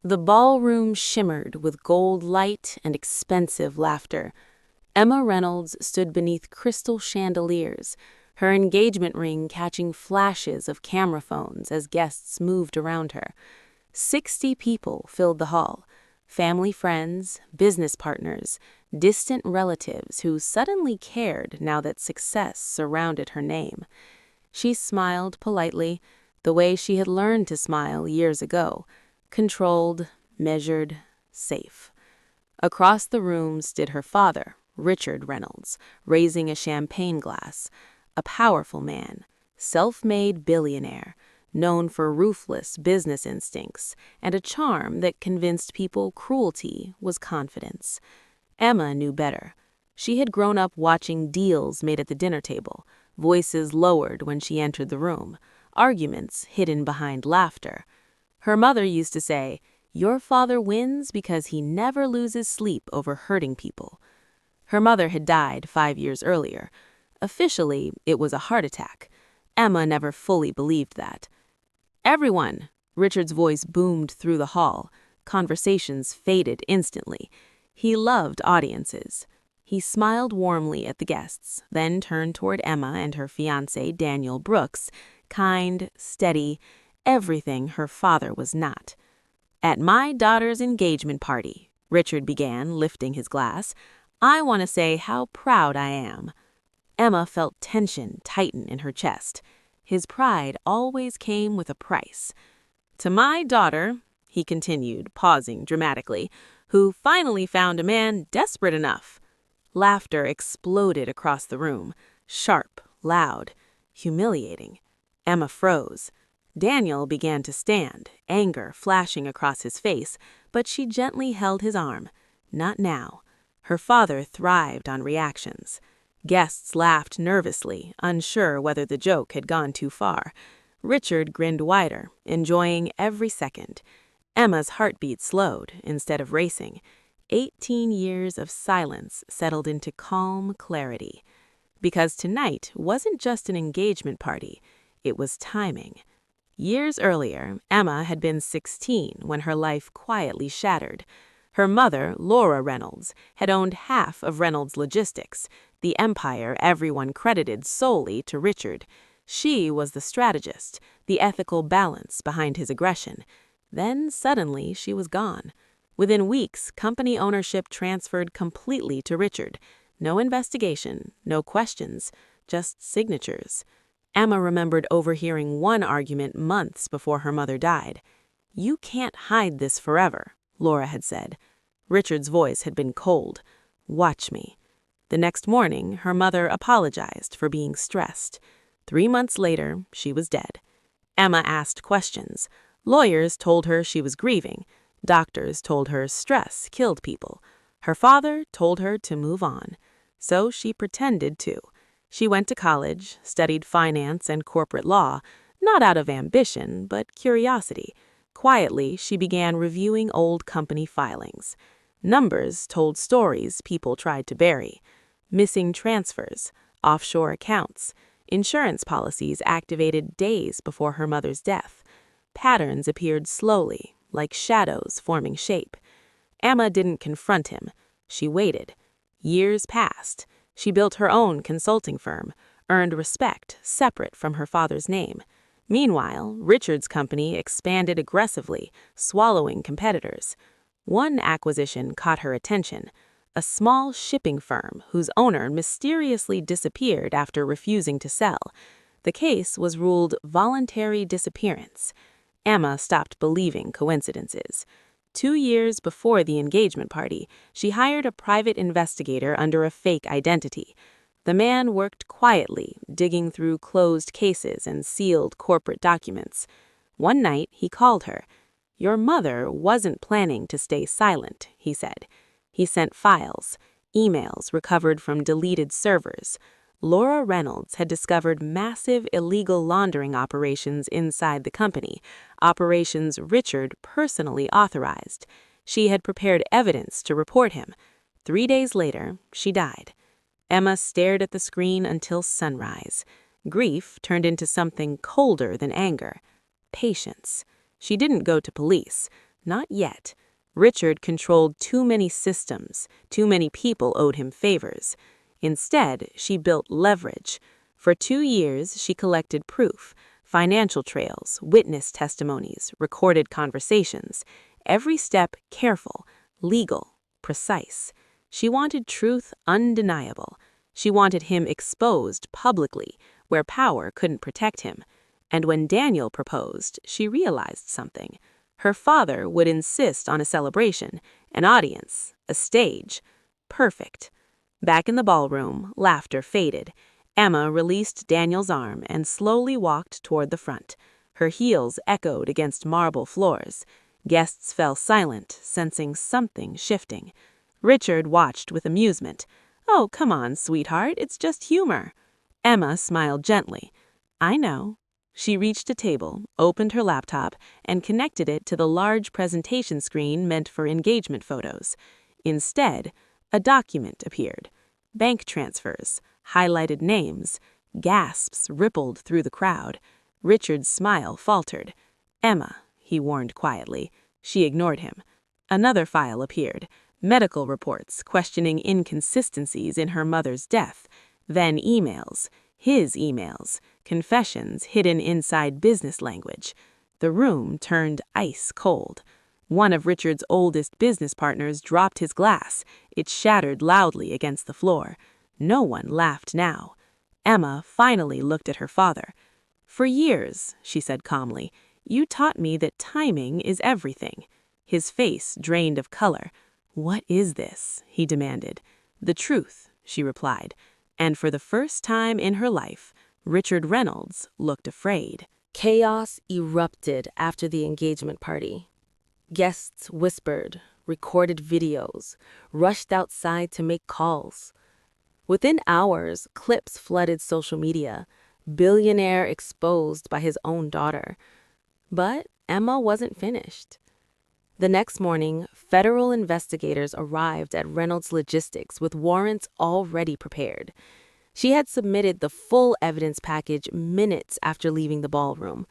The ballroom shimmered with gold light and expensive laughter. Emma Reynolds stood beneath crystal chandeliers, her engagement ring catching flashes of camera phones as guests moved around her. 60 people filled the hall, family friends, business partners, distant relatives who suddenly cared now that success surrounded her name. She smiled politely, the way she had learned to smile years ago, controlled, measured, safe. Across the room stood her father, Richard Reynolds, raising a champagne glass, a powerful man, self-made billionaire, known for ruthless business instincts and a charm that convinced people cruelty was confidence. Emma knew better. She had grown up watching deals made at the dinner table, voices lowered when she entered the room, arguments hidden behind laughter. Her mother used to say, "Your father wins because he never loses sleep over hurting people." Her mother had died 5 years earlier. Officially, it was a heart attack. Emma never fully believed that. "Everyone!" Richard's voice boomed through the hall. Conversations faded instantly. He loved audiences. He smiled warmly at the guests, then turned toward Emma and her fiancé, Daniel Brooks, kind, steady, everything her father was not. "At my daughter's engagement party," Richard began, lifting his glass, "I want to say how proud I am." Emma felt tension tighten in her chest. His pride always came with a price. "To my daughter," he continued, pausing dramatically, "who finally found a man desperate enough." Laughter exploded across the room, sharp, loud, humiliating. Emma froze. Daniel began to stand, anger flashing across his face, but she gently held his arm. Not now. Her father thrived on reactions. Guests laughed nervously, unsure whether the joke had gone too far. Richard grinned wider, enjoying every second. Emma's heartbeat slowed instead of racing. 18 years of silence settled into calm clarity. Because tonight wasn't just an engagement party, it was timing. Years earlier, Emma had been 16 when her life quietly shattered. Her mother, Laura Reynolds, had owned half of Reynolds Logistics, the empire everyone credited solely to Richard. She was the strategist, the ethical balance behind his aggression. Then suddenly she was gone. Within weeks, company ownership transferred completely to Richard. No investigation, no questions, just signatures. Emma remembered overhearing one argument months before her mother died. "You can't hide this forever," Laura had said. Richard's voice had been cold. "Watch me." The next morning, her mother apologized for being stressed. 3 months later, she was dead. Emma asked questions. Lawyers told her she was grieving. Doctors told her stress killed people. Her father told her to move on. So she pretended to. She went to college, studied finance and corporate law, not out of ambition, but curiosity. Quietly, she began reviewing old company filings. Numbers told stories people tried to bury. Missing transfers, offshore accounts, insurance policies activated days before her mother's death. Patterns appeared slowly, like shadows forming shape. Emma didn't confront him. She waited. Years passed. She built her own consulting firm, earned respect separate from her father's name. Meanwhile, Richard's company expanded aggressively, swallowing competitors. One acquisition caught her attention, a small shipping firm whose owner mysteriously disappeared after refusing to sell. The case was ruled voluntary disappearance. Emma stopped believing coincidences. 2 years before the engagement party, she hired a private investigator under a fake identity. The man worked quietly, digging through closed cases and sealed corporate documents. One night, he called her. "Your mother wasn't planning to stay silent," he said. He sent files, emails recovered from deleted servers. Laura Reynolds had discovered massive illegal laundering operations inside the company, operations Richard personally authorized. She had prepared evidence to report him. 3 days later, she died. Emma stared at the screen until sunrise. Grief turned into something colder than anger. Patience. She didn't go to police. Not yet. Richard controlled too many systems, too many people owed him favors. Instead, she built leverage. For 2 years, she collected proof, financial trails, witness testimonies, recorded conversations. Every step careful, legal, precise. She wanted truth undeniable. She wanted him exposed publicly, where power couldn't protect him. And when Daniel proposed, she realized something. Her father would insist on a celebration, an audience, a stage. Perfect. Back in the ballroom, laughter faded. Emma released Daniel's arm and slowly walked toward the front. Her heels echoed against marble floors. Guests fell silent, sensing something shifting. Richard watched with amusement. "Oh, come on, sweetheart, it's just humor." Emma smiled gently. "I know." She reached a table, opened her laptop, and connected it to the large presentation screen meant for engagement photos. Instead, a document appeared. Bank transfers, highlighted names, gasps rippled through the crowd. Richard's smile faltered. "Emma," he warned quietly. She ignored him. Another file appeared. Medical reports questioning inconsistencies in her mother's death. Then emails. His emails. Confessions hidden inside business language. The room turned ice cold. One of Richard's oldest business partners dropped his glass. It shattered loudly against the floor. No one laughed now. Emma finally looked at her father. "For years," she said calmly, "you taught me that timing is everything." His face drained of color. "What is this?" he demanded. "The truth," she replied. And for the first time in her life, Richard Reynolds looked afraid. Chaos erupted after the engagement party. Guests whispered, recorded videos, rushed outside to make calls. Within hours, clips flooded social media, billionaire exposed by his own daughter. But Emma wasn't finished. The next morning, federal investigators arrived at Reynolds Logistics with warrants already prepared. She had submitted the full evidence package minutes after leaving the ballroom.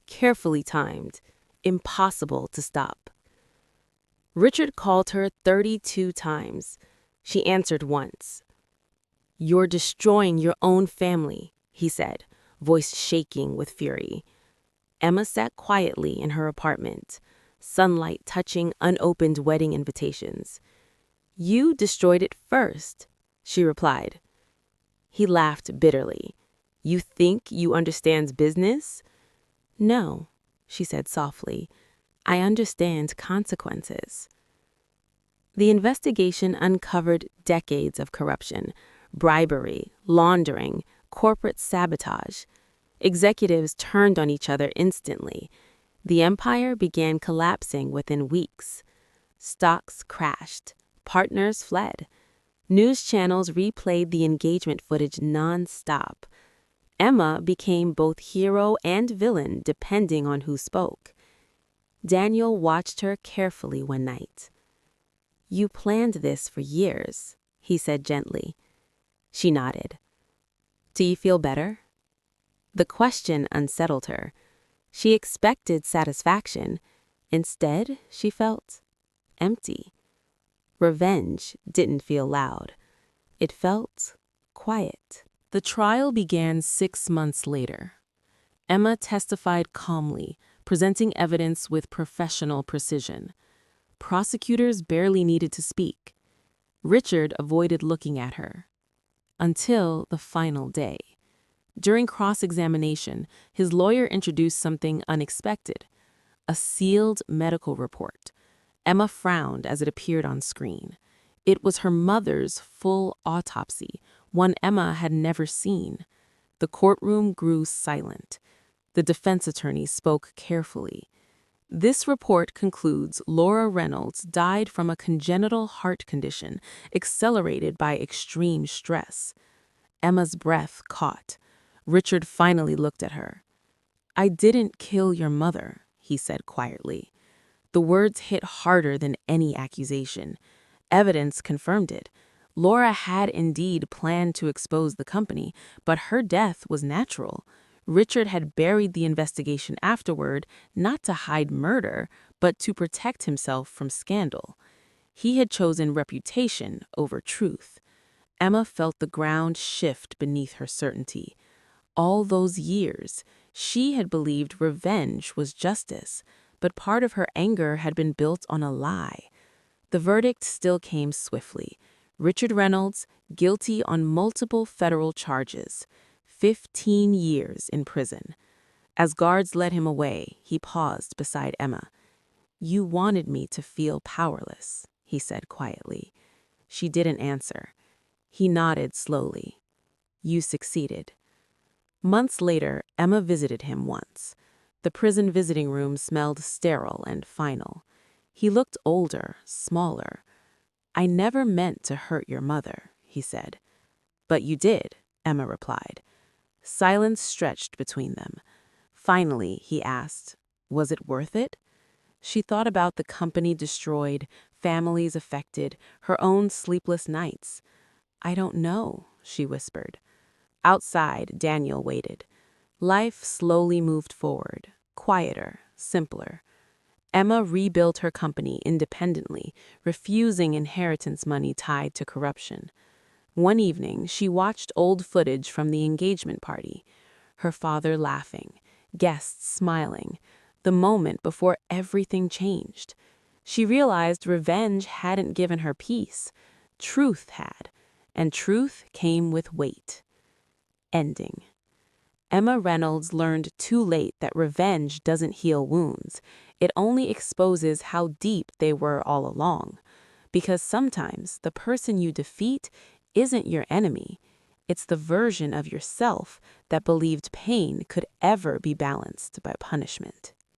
Carefully timed, impossible to stop. Richard called her 32 times. She answered once. "You're destroying your own family," he said, voice shaking with fury. Emma sat quietly in her apartment, sunlight touching unopened wedding invitations. "You destroyed it first," she replied. He laughed bitterly. "You think you understand business?" "No," she said softly. "I understand consequences." The investigation uncovered decades of corruption, bribery, laundering, corporate sabotage. Executives turned on each other instantly. The empire began collapsing within weeks. Stocks crashed. Partners fled. News channels replayed the engagement footage non-stop. Emma became both hero and villain depending on who spoke. Daniel watched her carefully one night. "You planned this for years," he said gently. She nodded. "Do you feel better?" The question unsettled her. She expected satisfaction. Instead, she felt empty. Revenge didn't feel loud. It felt quiet. The trial began 6 months later. Emma testified calmly, presenting evidence with professional precision. Prosecutors barely needed to speak. Richard avoided looking at her. Until the final day. During cross-examination, his lawyer introduced something unexpected, a sealed medical report. Emma frowned as it appeared on screen. It was her mother's full autopsy, one Emma had never seen. The courtroom grew silent. The defense attorney spoke carefully. "This report concludes Laura Reynolds died from a congenital heart condition accelerated by extreme stress." Emma's breath caught. Richard finally looked at her. "I didn't kill your mother," he said quietly. The words hit harder than any accusation. Evidence confirmed it. Laura had indeed planned to expose the company, but her death was natural. Richard had buried the investigation afterward, not to hide murder, but to protect himself from scandal. He had chosen reputation over truth. Emma felt the ground shift beneath her certainty. All those years, she had believed revenge was justice, but part of her anger had been built on a lie. The verdict still came swiftly. Richard Reynolds, guilty on multiple federal charges, 15 years in prison. As guards led him away, he paused beside Emma. "You wanted me to feel powerless," he said quietly. She didn't answer. He nodded slowly. "You succeeded." Months later, Emma visited him once. The prison visiting room smelled sterile and final. He looked older, smaller. "I never meant to hurt your mother," he said. "But you did," Emma replied. Silence stretched between them. Finally, he asked, "Was it worth it?" She thought about the company destroyed, families affected, her own sleepless nights. "I don't know," she whispered. Outside, Daniel waited. Life slowly moved forward, quieter, simpler. Emma rebuilt her company independently, refusing inheritance money tied to corruption. One evening, she watched old footage from the engagement party. Her father laughing, guests smiling, the moment before everything changed. She realized revenge hadn't given her peace. Truth had, and truth came with weight. Ending. Emma Reynolds learned too late that revenge doesn't heal wounds. It only exposes how deep they were all along. Because sometimes the person you defeat isn't your enemy. It's the version of yourself that believed pain could ever be balanced by punishment.